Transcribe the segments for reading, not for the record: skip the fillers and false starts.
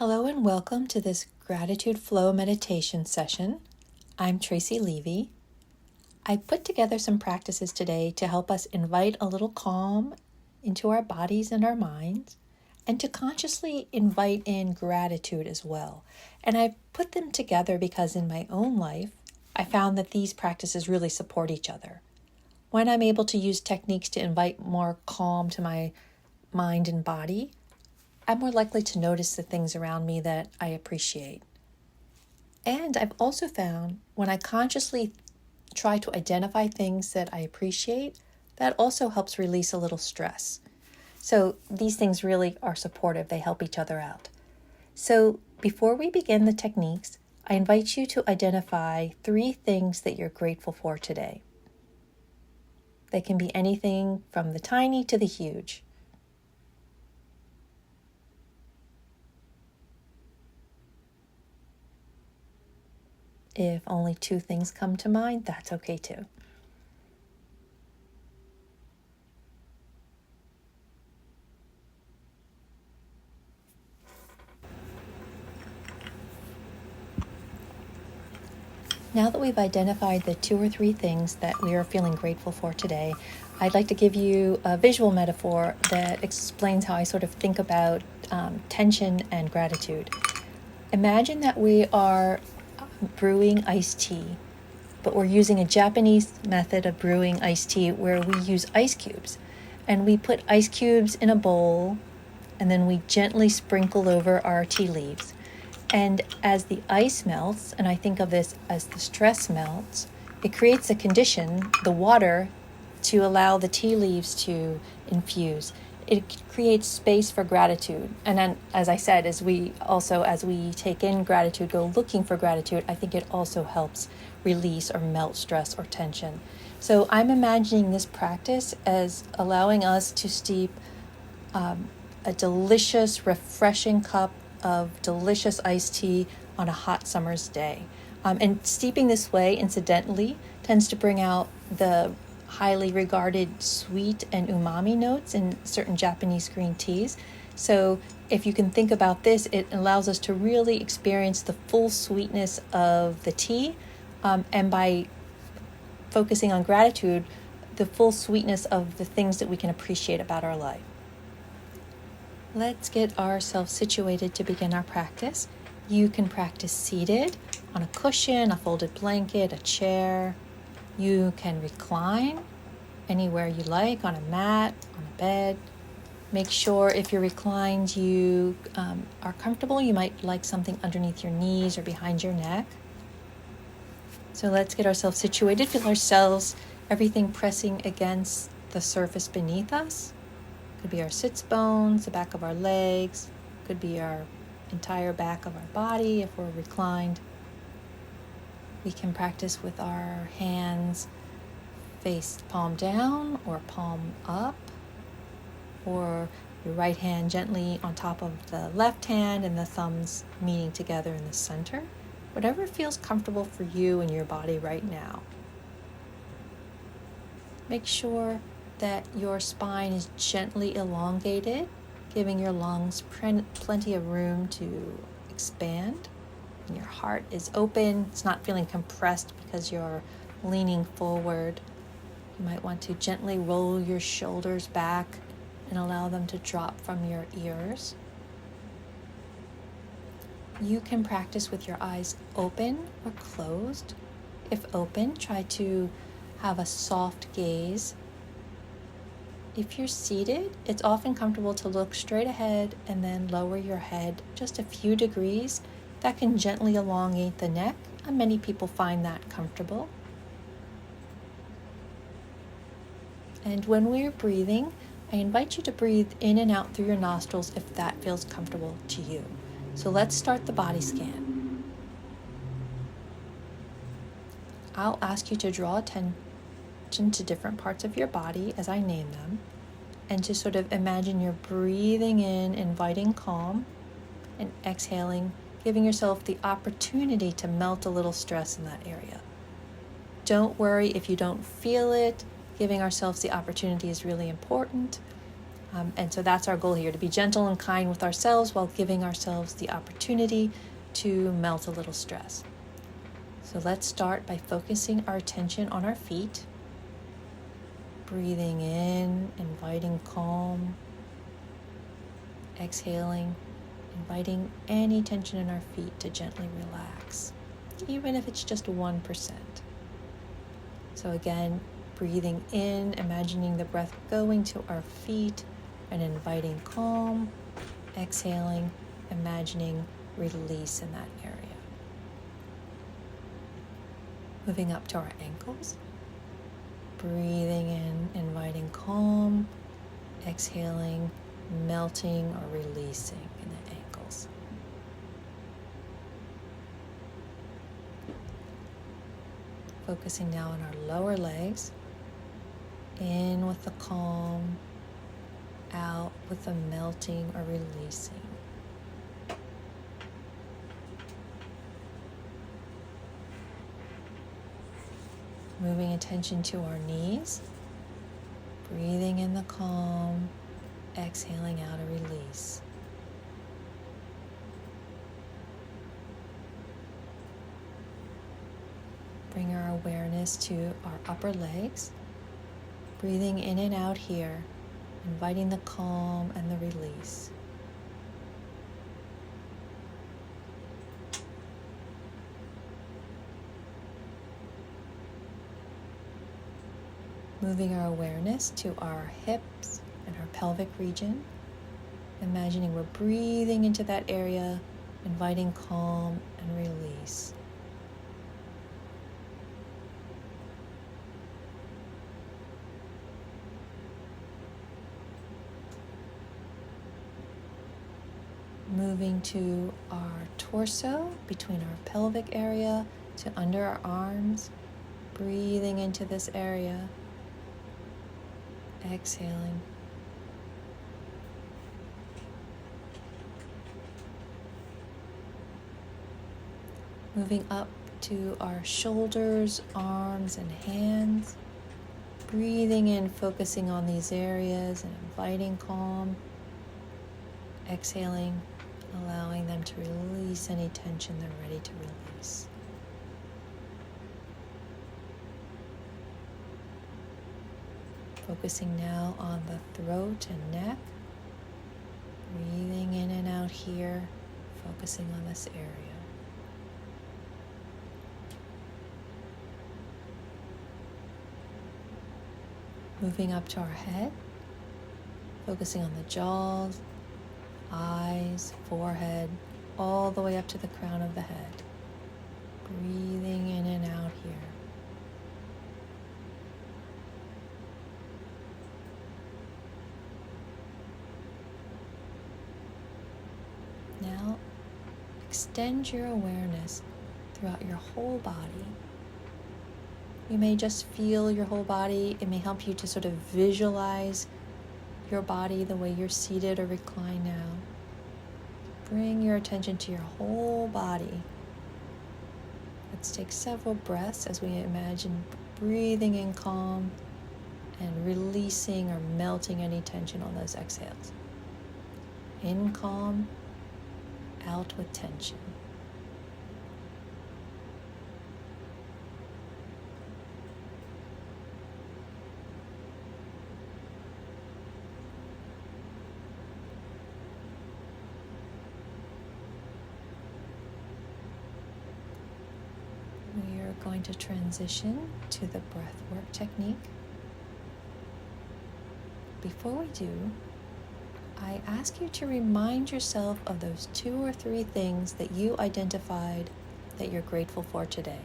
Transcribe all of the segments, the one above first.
Hello and welcome to this Gratitude Flow meditation session. I'm Traci Levy. I put together some practices today to help us invite a little calm into our bodies and our minds, and to consciously invite in gratitude as well. And I put them together because in my own life, I found that these practices really support each other. When I'm able to use techniques to invite more calm to my mind and body, I'm more likely to notice the things around me that I appreciate. And I've also found when I consciously try to identify things that I appreciate, that also helps release a little stress. So these things really are supportive. They help each other out. So before we begin the techniques, I invite you to identify 3 things that you're grateful for today. They can be anything from the tiny to the huge. If only 2 things come to mind, that's okay too. Now that we've identified the 2 or 3 things that we are feeling grateful for today, I'd like to give you a visual metaphor that explains how I sort of think about tension and gratitude. Imagine that we are brewing iced tea, but we're using a Japanese method of brewing iced tea where we use ice cubes. And we put ice cubes in a bowl, and then we gently sprinkle over our tea leaves. And as the ice melts, and I think of this as the stress melts, it creates a condition, the water, to allow the tea leaves to infuse. It creates space for gratitude. And then, as I said, as we take in gratitude, go looking for gratitude, I think it also helps release or melt stress or tension. So I'm imagining this practice as allowing us to steep a delicious, refreshing cup of delicious iced tea on a hot summer's day. And steeping this way, incidentally, tends to bring out the highly regarded sweet and umami notes in certain Japanese green teas. So if you can think about this, it allows us to really experience the full sweetness of the tea, and by focusing on gratitude, the full sweetness of the things that we can appreciate about our life. Let's get ourselves situated to begin our practice. You can practice seated on a cushion, a folded blanket, a chair. You can recline anywhere you like, on a mat, on a bed. Make sure if you're reclined, you are comfortable. You might like something underneath your knees or behind your neck. So let's get ourselves situated. Feel ourselves, everything pressing against the surface beneath us. Could be our sits bones, the back of our legs. Could be our entire back of our body if we're reclined. We can practice with our hands face palm down or palm up, or your right hand gently on top of the left hand and the thumbs meeting together in the center. Whatever feels comfortable for you and your body right now. Make sure that your spine is gently elongated, giving your lungs plenty of room to expand. And your heart is open. It's not feeling compressed because you're leaning forward. You might want to gently roll your shoulders back and allow them to drop from your ears. You can practice with your eyes open or closed. If open, try to have a soft gaze. If you're seated, it's often comfortable to look straight ahead and then lower your head just a few degrees. That can gently elongate the neck, and many people find that comfortable. And when we're breathing, I invite you to breathe in and out through your nostrils if that feels comfortable to you. So let's start the body scan. I'll ask you to draw attention to different parts of your body as I name them, and to sort of imagine you're breathing in, inviting calm, and exhaling, giving yourself the opportunity to melt a little stress in that area. Don't worry if you don't feel it. Giving ourselves the opportunity is really important. And so that's our goal here, to be gentle and kind with ourselves while giving ourselves the opportunity to melt a little stress. So let's start by focusing our attention on our feet. Breathing in, inviting calm. Exhaling, inviting any tension in our feet to gently relax, even if it's just 1%. So again, breathing in, imagining the breath going to our feet and inviting calm. Exhaling, imagining release in that area. Moving up to our ankles. Breathing in, inviting calm. Exhaling, melting or releasing in the ankles. Focusing now on our lower legs. In with the calm, out with the melting or releasing. Moving attention to our knees. Breathing in the calm, exhaling out a release. Bring our awareness to our upper legs. Breathing in and out here, inviting the calm and the release. Moving our awareness to our hips and our pelvic region. Imagining we're breathing into that area, inviting calm and release. Moving to our torso, between our pelvic area to under our arms. Breathing into this area. Exhaling. Moving up to our shoulders, arms, and hands. Breathing in, focusing on these areas and inviting calm. Exhaling, allowing them to release any tension they're ready to release. Focusing now on the throat and neck. Breathing in and out here, focusing on this area. Moving up to our head, focusing on the jaws, eyes, forehead, all the way up to the crown of the head. Breathing in and out here. Now, extend your awareness throughout your whole body. You may just feel your whole body. It may help you to sort of visualize your body the way you're seated or reclined now. Bring your attention to your whole body. Let's take several breaths as we imagine breathing in calm and releasing or melting any tension on those exhales. In calm, out with tension. We are going to transition to the breathwork technique. Before we do, I ask you to remind yourself of those 2 or 3 things that you identified that you're grateful for today.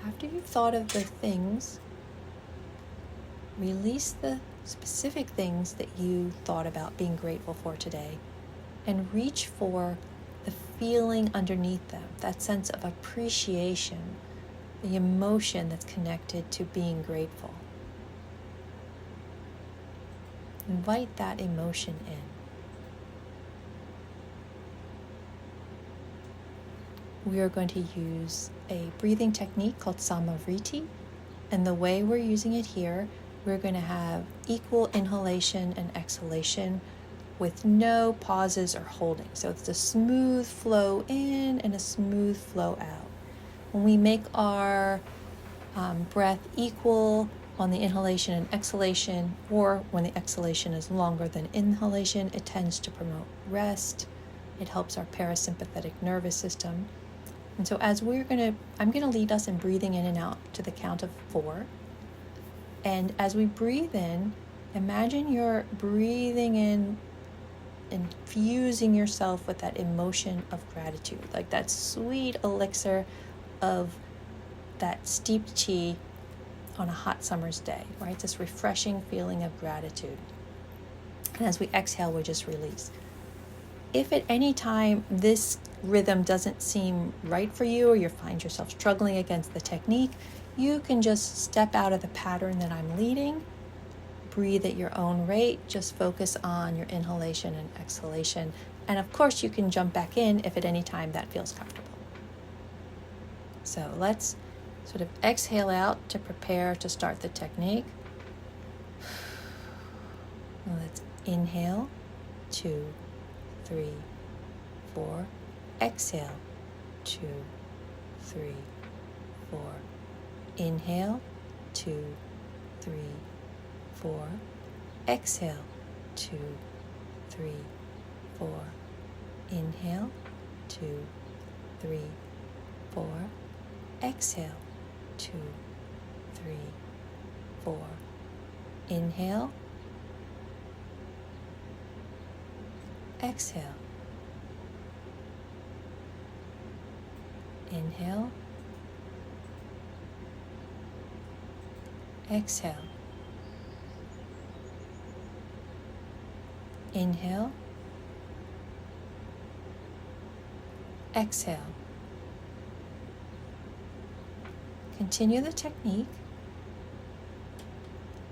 After you've thought of the things, release the specific things that you thought about being grateful for today and reach for the feeling underneath them, that sense of appreciation, the emotion that's connected to being grateful. Invite that emotion in. we are going to use a breathing technique called Samavriti. And the way we're using it here, we're going to have equal inhalation and exhalation with no pauses or holding. So it's a smooth flow in and a smooth flow out. When we make our breath equal on the inhalation and exhalation, or when the exhalation is longer than inhalation, it tends to promote rest. It helps our parasympathetic nervous system. And so I'm going to lead us in breathing in and out to the count of 4. And as we breathe in, imagine you're breathing in, infusing yourself with that emotion of gratitude, like that sweet elixir of that steeped tea on a hot summer's day, right? This refreshing feeling of gratitude. And as we exhale, we just release. If at any time this rhythm doesn't seem right for you, or you find yourself struggling against the technique, you can just step out of the pattern that I'm leading. Breathe at your own rate. Just focus on your inhalation and exhalation. And of course, you can jump back in if at any time that feels comfortable. So let's sort of exhale out to prepare to start the technique. Let's inhale, 2, 3, 4. Exhale, 2, 3, 4. Inhale, 2, 3, 4. Exhale, 2, 3, 4. Inhale, 2, 3, 4. Exhale, 2, 3, 4. Inhale, exhale. Inhale, exhale. Inhale, exhale. Continue the technique,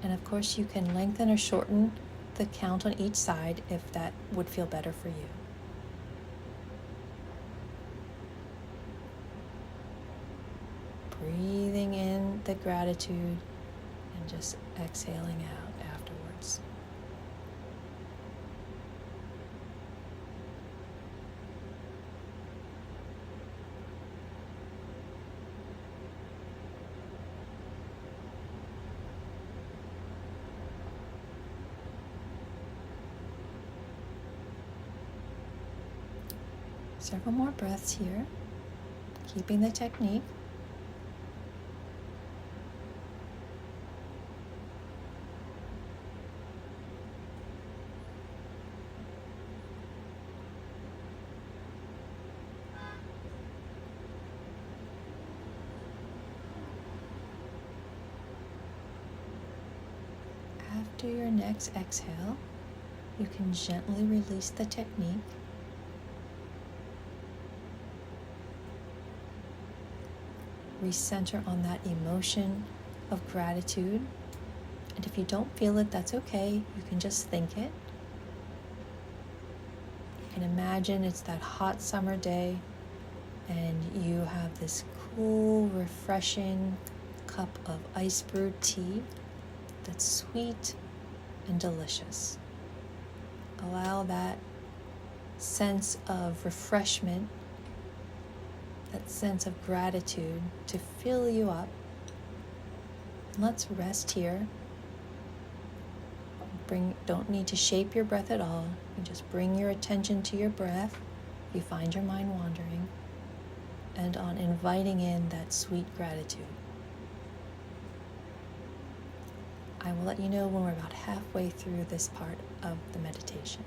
and of course you can lengthen or shorten the count on each side if that would feel better for you. Breathing in the gratitude and just exhaling out afterwards. Several more breaths here, keeping the technique. After your next exhale, you can gently release the technique. Recenter on that emotion of gratitude. And if you don't feel it, that's okay. You can just think it. You can imagine it's that hot summer day and you have this cool, refreshing cup of ice brewed tea that's sweet and delicious. Allow that sense of refreshment, that sense of gratitude to fill you up. Let's rest here. Don't need to shape your breath at all. You just bring your attention to your breath if you find your mind wandering, and on inviting in that sweet gratitude. I will let you know when we're about halfway through this part of the meditation.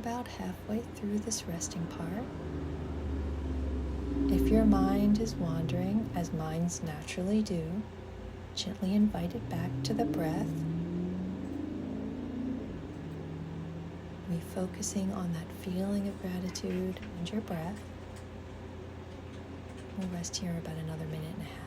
about halfway through this resting part. If your mind is wandering, as minds naturally do, gently invite it back to the breath, refocusing on that feeling of gratitude and your breath. We'll rest here about another minute and a half.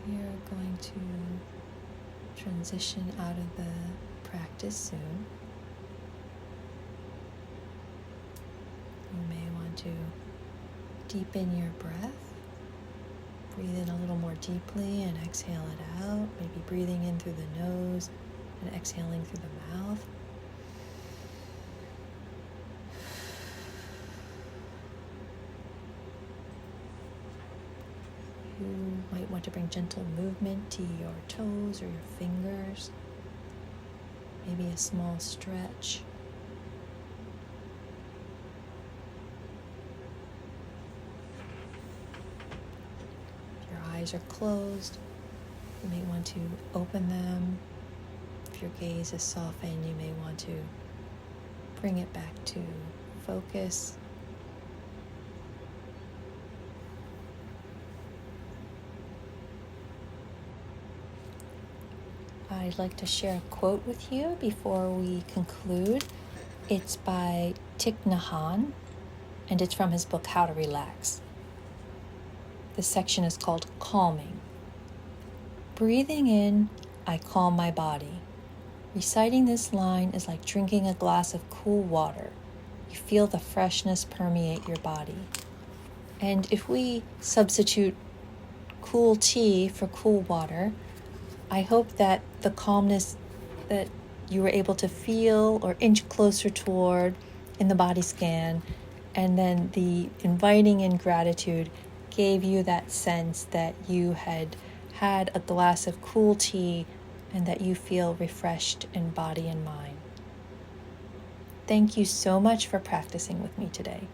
We are going to transition out of the practice soon. You may want to deepen your breath. Breathe in a little more deeply and exhale it out. Maybe breathing in through the nose and exhaling through the mouth. You might want to bring gentle movement to your toes or your fingers. Maybe a small stretch. If your eyes are closed, you may want to open them. If your gaze is softened, you may want to bring it back to focus. I'd like to share a quote with you before we conclude. It's by Thich Nhat Hanh, and it's from his book, How to Relax. This section is called Calming. Breathing in, I calm my body. Reciting this line is like drinking a glass of cool water. You feel the freshness permeate your body. And if we substitute cool tea for cool water, I hope that the calmness that you were able to feel or inch closer toward in the body scan, and then the inviting in gratitude gave you that sense that you had had a glass of cool tea and that you feel refreshed in body and mind. Thank you so much for practicing with me today.